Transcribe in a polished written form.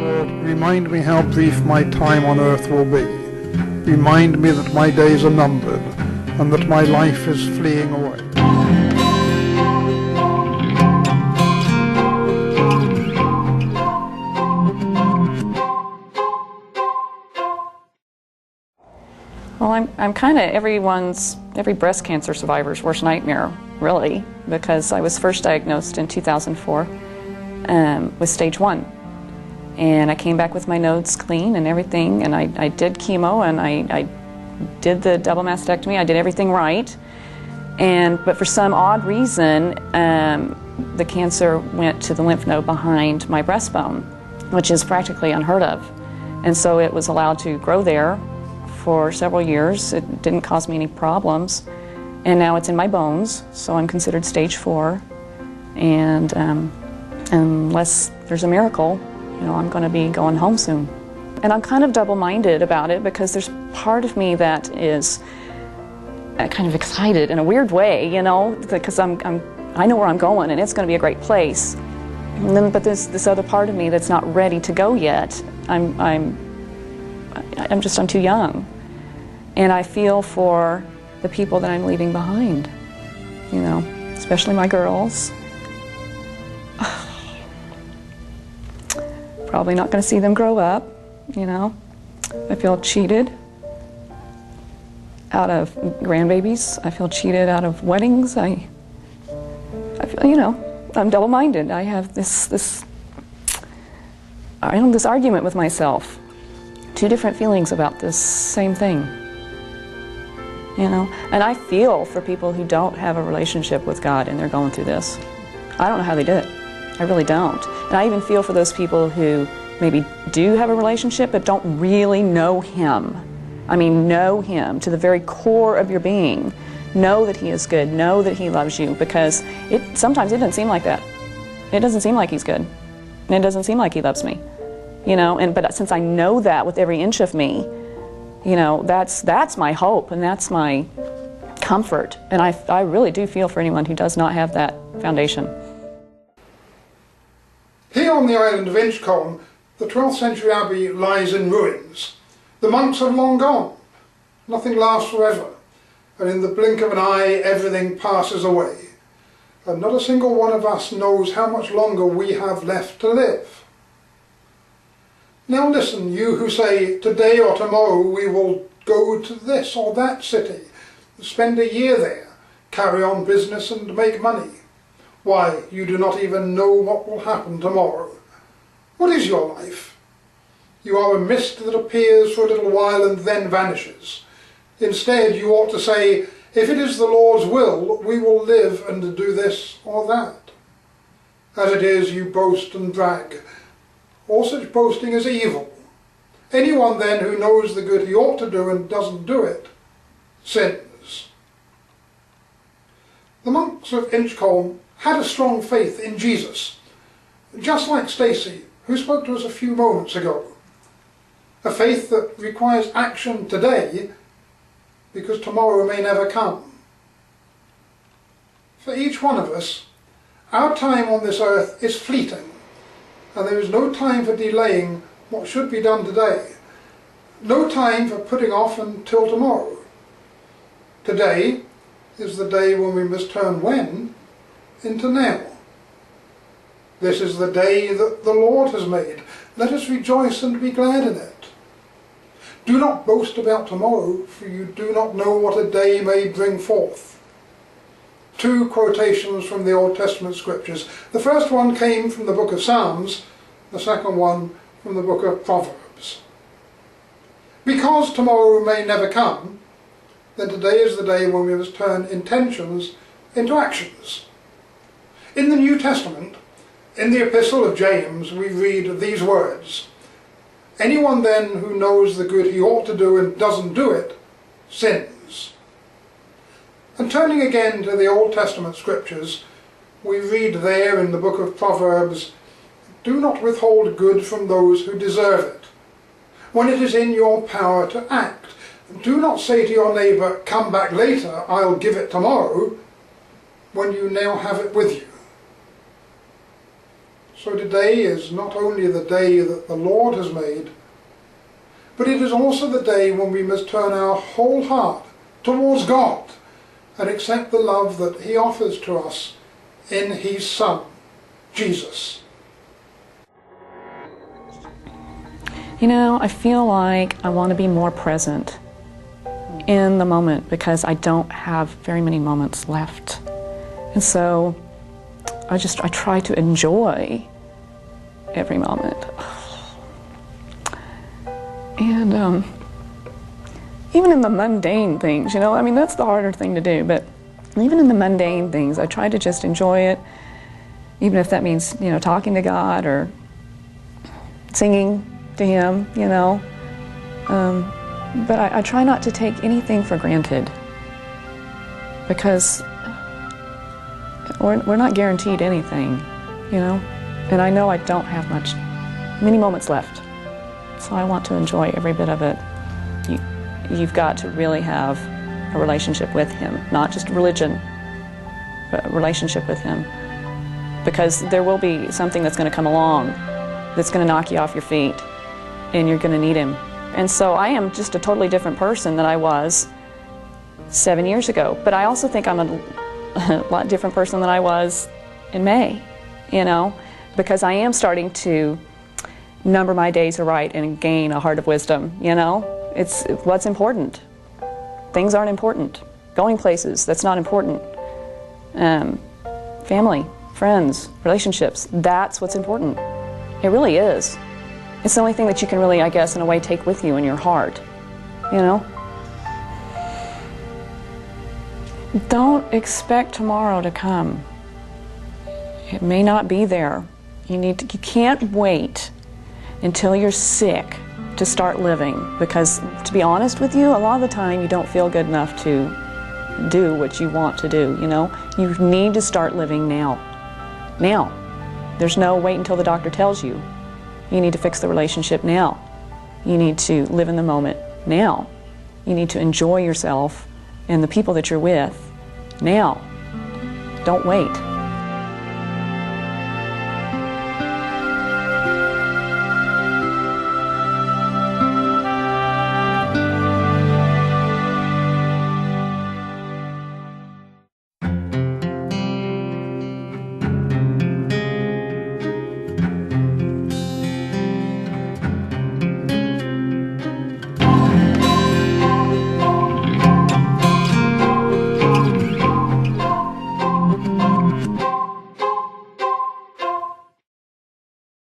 Lord, remind me how brief my time on earth will be. Remind me that my days are numbered and that my life is fleeing away. Well, I'm kind of every breast cancer survivor's worst nightmare, really, because I was first diagnosed in 2004 with stage 1. And I came back with my nodes clean and everything, and I did chemo, and I did the double mastectomy. I did everything right. But for some odd reason, the cancer went to the lymph node behind my breastbone, which is practically unheard of. And so it was allowed to grow there for several years. It didn't cause me any problems. And now it's in my bones, so I'm considered stage 4. And unless there's a miracle, I'm going to be going home soon. And I'm kind of double-minded about it because there's part of me that is kind of excited in a weird way, because I know where I'm going and it's going to be a great place. But there's this other part of me that's not ready to go yet. I'm too young. And I feel for the people that I'm leaving behind, especially my girls. Probably not going to see them grow up, I feel cheated out of grandbabies. I feel cheated out of weddings. I feel, I'm double-minded. I have this argument with myself. 2 different feelings about this same thing, And I feel for people who don't have a relationship with God and they're going through this. I don't know how they did it. I really don't. And I even feel for those people who maybe do have a relationship but don't really know Him. I mean, know Him to the very core of your being. Know that He is good. Know that He loves you, because sometimes it doesn't seem like that. It doesn't seem like He's good. And it doesn't seem like He loves me. But since I know that with every inch of me, that's my hope and that's my comfort. And I really do feel for anyone who does not have that foundation. Here on the island of Inchcolm, the 12th century abbey lies in ruins. The monks have long gone. Nothing lasts forever. And in the blink of an eye, everything passes away. And not a single one of us knows how much longer we have left to live. Now listen, you who say, today or tomorrow we will go to this or that city, spend a year there, carry on business and make money. Why, you do not even know what will happen tomorrow. What is your life? You are a mist that appears for a little while and then vanishes. Instead, you ought to say, if it is the Lord's will, we will live and do this or that. As it is, you boast and brag. All such boasting is evil. Anyone then who knows the good he ought to do and doesn't do it, sins. The monks of Inchcolm had a strong faith in Jesus, just like Stacy, who spoke to us a few moments ago. A faith that requires action today, because tomorrow may never come. For each one of us, our time on this earth is fleeting, and there is no time for delaying what should be done today. No time for putting off until tomorrow. Today is the day when we must turn when into now. This is the day that the Lord has made. Let us rejoice and be glad in it. Do not boast about tomorrow, for you do not know what a day may bring forth. 2 quotations from the Old Testament scriptures. The first one came from the book of Psalms, the second one from the book of Proverbs. Because tomorrow may never come, then today is the day when we must turn intentions into actions. In the New Testament, in the Epistle of James, we read these words, anyone then who knows the good he ought to do and doesn't do it, sins. And turning again to the Old Testament scriptures, we read there in the book of Proverbs, do not withhold good from those who deserve it. When it is in your power to act, do not say to your neighbour, come back later, I'll give it tomorrow, when you now have it with you. So today is not only the day that the Lord has made, but it is also the day when we must turn our whole heart towards God and accept the love that He offers to us in His Son, Jesus. You know, I feel like I want to be more present in the moment because I don't have very many moments left. And so I try to enjoy every moment. And even in the mundane things, you know, I mean, that's the harder thing to do, but even in the mundane things, I try to just enjoy it, even if that means, you know, talking to God or singing to Him, you know. But I try not to take anything for granted because we're not guaranteed anything, you know. And I know I don't have many moments left. So I want to enjoy every bit of it. You've got to really have a relationship with Him, not just religion, but a relationship with Him. Because there will be something that's going to come along that's going to knock you off your feet, and you're going to need Him. And so I am just a totally different person than I was 7 years ago. But I also think I'm a lot different person than I was in May, you know, because I am starting to number my days aright and gain a heart of wisdom, you know. It's what's important. Things aren't important. Going places, that's not important. Family, friends, relationships, that's what's important. It really is. It's the only thing that you can really, I guess, in a way, take with you in your heart, you know. Don't expect tomorrow to come. It may not be there. You can't wait until you're sick to start living, because to be honest with you, a lot of the time you don't feel good enough to do what you want to do, you know. You need to start living now. Now. There's no wait until the doctor tells you. You need to fix the relationship now. You need to live in the moment now. You need to enjoy yourself and the people that you're with now. Don't wait.